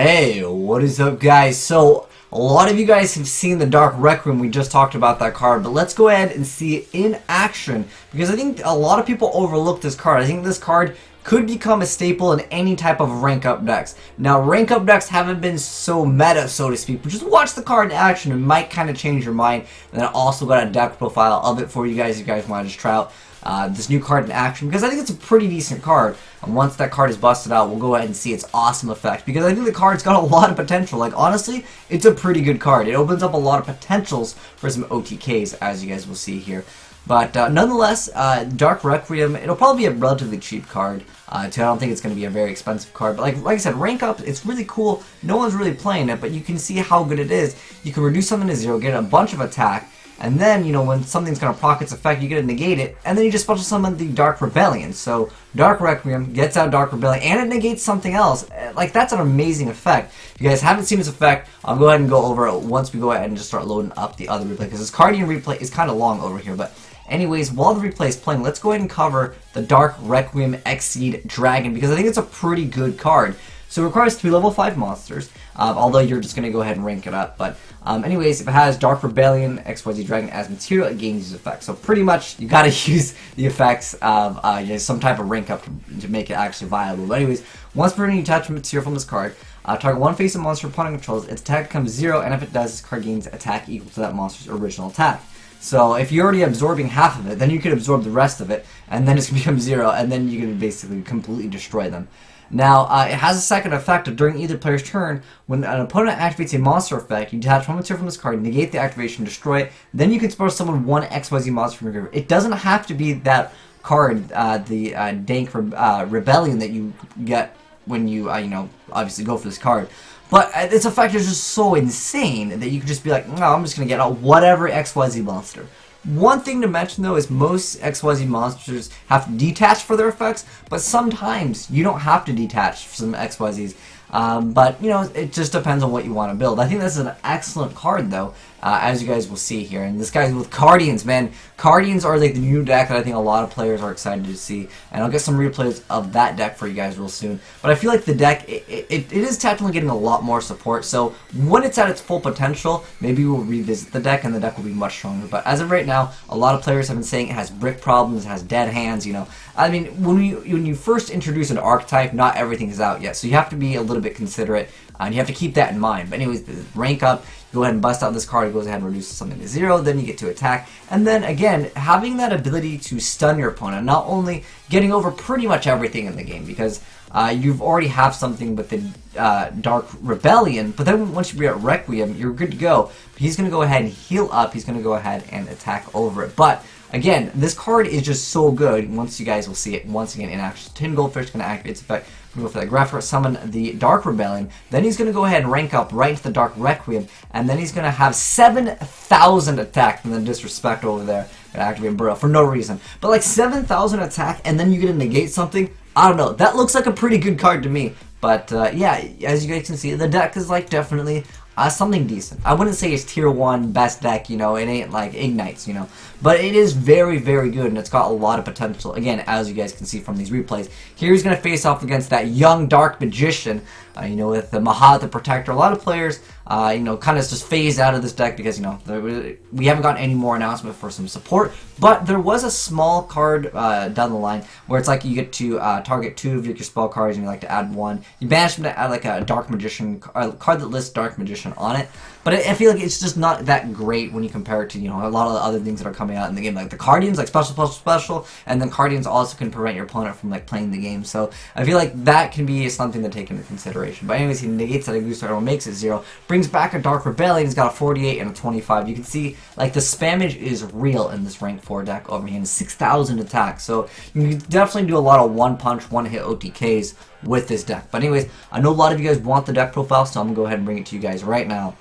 Hey, what is up, guys? So, a lot of you guys have seen the Dark Requiem. We just talked about that card, but let's go ahead and see it in action, because I think a lot of people overlook this card. I think this card could become a staple in any type of rank up decks. Now, rank up decks haven't been so meta, so to speak, but just watch the card in action. It might kind of change your mind. And then I also got a deck profile of it for you guys if you guys want to just try out this new card in action, because I think it's a pretty decent card. And once that card is busted out, we'll go ahead and see its awesome effect, because I think the card's got a lot of potential. Like, honestly, it's a pretty good card. It opens up a lot of potentials for some OTKs, as you guys will see here. But nonetheless, Dark Requiem, it'll probably be a relatively cheap card. Too. I don't think it's going to be a very expensive card. But like I said, rank up, it's really cool. No one's really playing it, but you can see how good it is. You can reduce something to 0, get a bunch of attack, and then, you know, when something's going to proc its effect, you get to negate it, and then you just special summon the Dark Rebellion. So, Dark Requiem gets out Dark Rebellion, and it negates something else. Like, that's an amazing effect. If you guys haven't seen this effect, I'll go ahead and go over it once we go ahead and just start loading up the other replay, because this Guardian replay is kind of long over here, but anyways, while the replay is playing, let's go ahead and cover the Dark Requiem Exceed Dragon, because I think it's a pretty good card. So it requires 3 level 5 monsters, although you're just going to go ahead and rank it up. But anyways, if it has Dark Rebellion, XYZ Dragon as material, it gains these effects. So pretty much, you got to use the effects of some type of rank up to make it actually viable. But anyways, once per turn you attach material from this card, target one face of monster opponent controls, its attack becomes 0, and if it does, this card gains attack equal to that monster's original attack. So if you're already absorbing half of it, then you could absorb the rest of it, and then it's going to become 0, and then you can basically completely destroy them. Now, it has a second effect during either player's turn. When an opponent activates a monster effect, you detach one material from this card, negate the activation, destroy it, then you can special summon one XYZ monster from your group. It doesn't have to be that card, the Dank Rebellion that you get when you, obviously go for this card. But its effect is just so insane that you can just be like, no, I'm just going to get out whatever XYZ monster. One thing to mention, though, is most XYZ monsters have to detach for their effects, but sometimes you don't have to detach for some XYZs. But, you know, it just depends on what you want to build. I think this is an excellent card, though, as you guys will see here. And this guy's with Guardians, man. Guardians are like the new deck that I think a lot of players are excited to see. And I'll get some replays of that deck for you guys real soon. But I feel like the deck, it is technically getting a lot more support. So when it's at its full potential, maybe we'll revisit the deck and the deck will be much stronger. But as of right now, a lot of players have been saying it has brick problems, it has dead hands, you know. I mean, when you first introduce an archetype, not everything is out yet. So you have to be a little bit considerate, and you have to keep that in mind. But anyways, the rank up, you go ahead and bust out this card, it goes ahead and reduces something to 0, then you get to attack. And then again, having that ability to stun your opponent, not only getting over pretty much everything in the game, because you've already have something with the Dark Rebellion, but then once you at Requiem, you're good to go. He's going to go ahead and heal up, he's going to go ahead and attack over it. But again, this card is just so good. Once you guys will see it once again in action. Tin Goldfish is going to activate its effect. We're going to go for that Graphic, summon the Dark Rebellion. Then he's going to go ahead and rank up right into the Dark Requiem. And then he's going to have 7,000 attack. And then disrespect over there. Going to activate Burrow for no reason. But like 7,000 attack and then you get to negate something. I don't know. That looks like a pretty good card to me. But yeah, as you guys can see, the deck is like definitely something decent. I wouldn't say it's tier 1 best deck, you know, it ain't like Ignites, you know, but it is very, very good, and it's got a lot of potential, again, as you guys can see from these replays. Here he's going to face off against that young Dark Magician, you know, with the Mahat the Protector. A lot of players, you know, kind of just phased out of this deck because, you know, we haven't gotten any more announcement for some support, but there was a small card down the line where it's like you get to target 2 of your spell cards and you like to add 1. You banish them to add like a Dark Magician, a card that lists Dark Magician on it, but I feel like it's just not that great when you compare it to, you know, a lot of the other things that are coming out in the game, like the Guardians, like special, and then Guardians also can prevent your opponent from like playing the game. So I feel like that can be something to take into consideration. But anyways, he negates that Boost Arrow, makes it 0, brings back a Dark Rebellion. He's got a 48 and a 25. You can see like the spammage is real in this rank 4 deck over here, and 6,000 attack. So you can definitely do a lot of one punch, one hit OTKs with this deck. But anyways, I know a lot of you guys want the deck profile, so I'm gonna go ahead and bring it to you guys right now.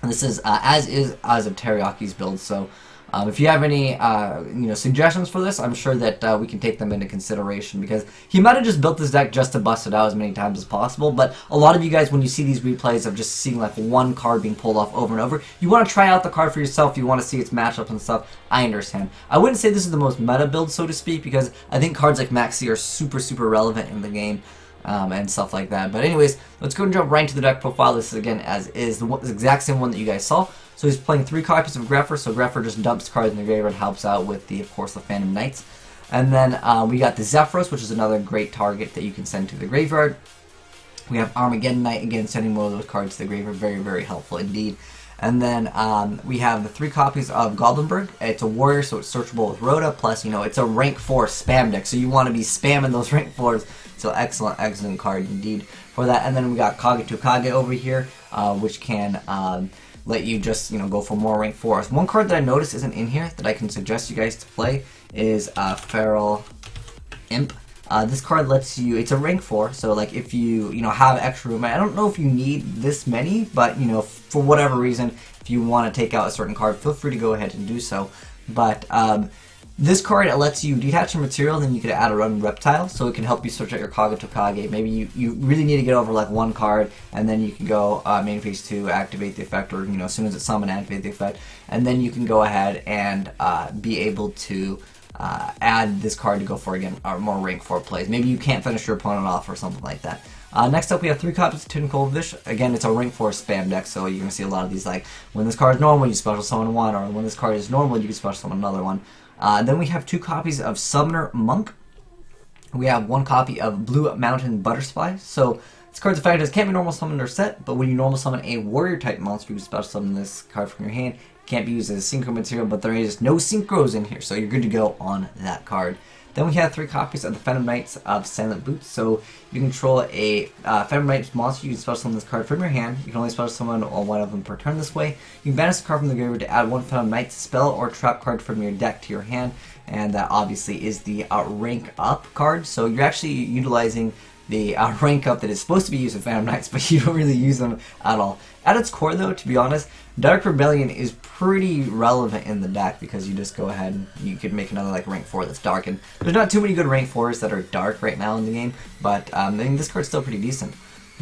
And this is as of Teriyaki's build. So if you have any you know, suggestions for this, I'm sure that we can take them into consideration, because he might have just built this deck just to bust it out as many times as possible. But a lot of you guys, when you see these replays of just seeing like one card being pulled off over and over, you want to try out the card for yourself. You want to see its matchup and stuff. I understand. I wouldn't say this is the most meta build, so to speak, because I think cards like Maxi are super relevant in the game. and stuff like that. But anyways, let's go and jump right into the deck profile. This is again as is the exact same one that you guys saw. So he's playing 3 copies of Grepher. So Grepher just dumps cards in the graveyard, helps out with the, of course, the Phantom Knights. And then we got the Zephyros, which is another great target that you can send to the graveyard. We have Armageddon Knight, again, sending more of those cards to the graveyard, very, very helpful indeed. And then we have the 3 copies of Goblinberg. It's a warrior, so it's searchable with Rhoda, plus, you know, it's a rank 4 spam deck, so you want to be spamming those rank 4s. So excellent, excellent card indeed for that. And then we got Kage to Kage over here, which can let you just, you know, go for more rank 4s. One card that I noticed isn't in here that I can suggest you guys to play is Feral Imp. This card lets you, it's a rank 4, so like if you know, have extra room, I don't know if you need this many, but you know, for whatever reason, if you want to take out a certain card, feel free to go ahead and do so. But this card, it lets you detach your material, then you could add a run reptile, so it can help you switch out your Kage to Kage. Maybe you really need to get over like one card, and then you can go main phase 2, activate the effect, or you know, as soon as it's summoned, activate the effect, and then you can go ahead and be able to add this card to go for, again, more rank 4 plays. Maybe you can't finish your opponent off or something like that. Next up, we have 3 copies of Technical Vish. Again, it's a rank 4 spam deck, so you're going to see a lot of these, like, when this card is normal, you special summon one, or when this card is normal, you can special summon another one. Then we have 2 copies of Summoner Monk. We have 1 copy of Blue Mountain Butterfly. So this card's effect is can't be normal summoned or set, but when you normal summon a warrior type monster, you can special summon this card from your hand. Can't be used as a synchro material, but there is no synchros in here, so you're good to go on that card. Then we have 3 copies of the Phantom Knights of Silent Boots. So you control a Phantom Knights monster, you can special summon this card from your hand. You can only special summon one of them per turn this way. You can banish the card from the graveyard to add 1 Phantom Knights spell or trap card from your deck to your hand, and that obviously is the rank up card. So you're actually utilizing the rank up that is supposed to be used with Phantom Knights, but you don't really use them at all. At its core, though, to be honest, Dark Rebellion is pretty relevant in the deck because you just go ahead and you could make another like rank 4 that's dark, and there's not too many good rank 4s that are dark right now in the game, but I mean, this card's still pretty decent.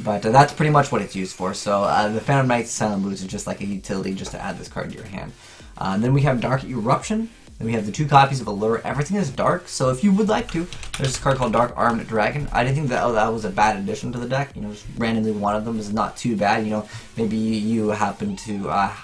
But that's pretty much what it's used for. So the Phantom Knights Silent Boots is just like a utility just to add this card to your hand. Then we have Dark Eruption. Then we have the 2 copies of Allure. Everything is dark, so if you would like to, there's this card called Dark Armed Dragon. I didn't think that that was a bad addition to the deck. You know, just randomly one of them is not too bad. You know, maybe you happen to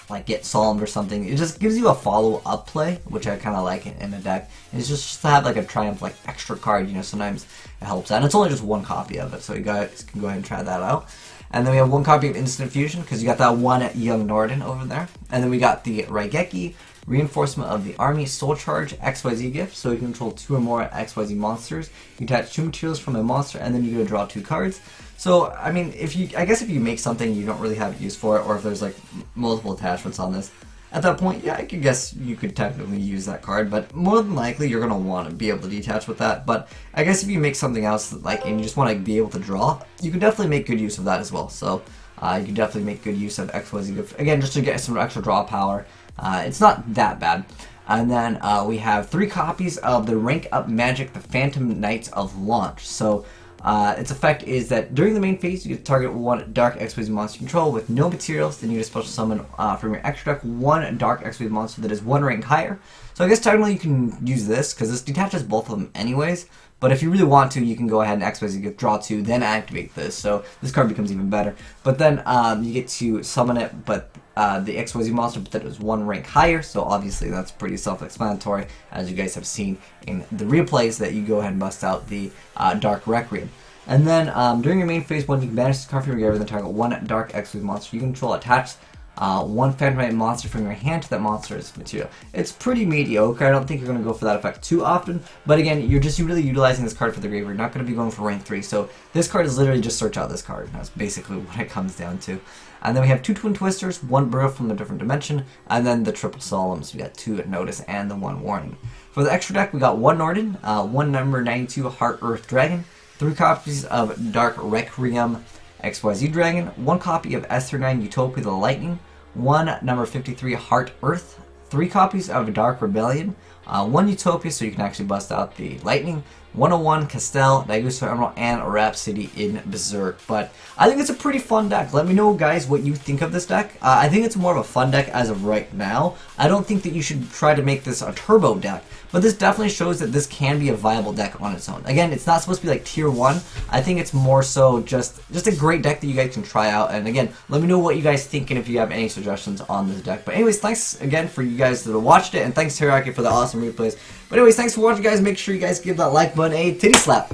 like get Solemn or something. It just gives you a follow-up play, which I kind of like in a deck. And it's just to have like a Triumph like extra card. You know, sometimes it helps out. And it's only just 1 copy of it, so you guys can go ahead and try that out. And then we have 1 copy of Instant Fusion, because you got that one Young Norden over there. And then we got the Raigeki, Reinforcement of the Army, Soul Charge, XYZ gift, so you can control 2 or more XYZ monsters. You attach 2 materials from a monster, and then you go draw 2 cards. So, I mean, I guess if you make something you don't really have use for it, or if there's like multiple attachments on this, at that point, yeah, I could guess you could technically use that card, but more than likely you're going to want to be able to detach with that. But I guess if you make something else, like, and you just want to be able to draw, you can definitely make good use of that as well. So, you can definitely make good use of XYZ gift, again, just to get some extra draw power. It's not that bad. And then we have 3 copies of the Rank Up Magic, the Phantom Knights of Launch. So its effect is that during the main phase, you get to target 1 Dark XYZ monster control with no materials. Then you get a special summon from your extra deck 1 Dark XYZ monster that is 1 rank higher. So I guess technically you can use this, because this detaches both of them anyways. But if you really want to, you can go ahead and XYZ get draw 2, then activate this. So this card becomes even better. But then you get to summon it, but the XYZ monster, but that is 1 rank higher. So obviously that's pretty self-explanatory, as you guys have seen in the replays, that you go ahead and bust out the Dark Requiem. And then during your main phase 1, you can banish this card from your graveyard, then target 1 Dark XYZ monster you control, attach 1 Phantom Knight monster from your hand to that monster's material. It's pretty mediocre. I don't think you're going to go for that effect too often, but again, you're just really utilizing this card for the graveyard. You're not going to be going for rank 3, so this card is literally just search out this card. That's basically what it comes down to. And then we have 2 Twin Twisters, 1 Burrow from a different dimension, and then the triple Solemns. We got 2 Notice and the 1 Warning. For the extra deck, we got 1 Norden, 1 number 92 Heart Earth Dragon, 3 copies of Dark Requiem XYZ Dragon, 1 copy of S39 Utopia the Lightning, 1 number 53 Heart Earth, 3 copies of Dark Rebellion, 1 Utopia, so you can actually bust out the Lightning, 101 Castell, Daigusa Emerald, and Rhapsody in Berserk. But I think it's a pretty fun deck. Let me know, guys, what you think of this deck. I think it's more of a fun deck as of right now. I don't think that you should try to make this a turbo deck, but this definitely shows that this can be a viable deck on its own. Again, it's not supposed to be like tier 1. I think it's more so just a great deck that you guys can try out. And again, let me know what you guys think and if you have any suggestions on this deck. But anyways, thanks again for you guys that watched it, and thanks Teriyaki for the awesome replays. But anyways, thanks for watching, guys. Make sure you guys give that like button a titty slap.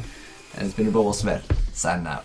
And it's been your Bobo Smith, signing out.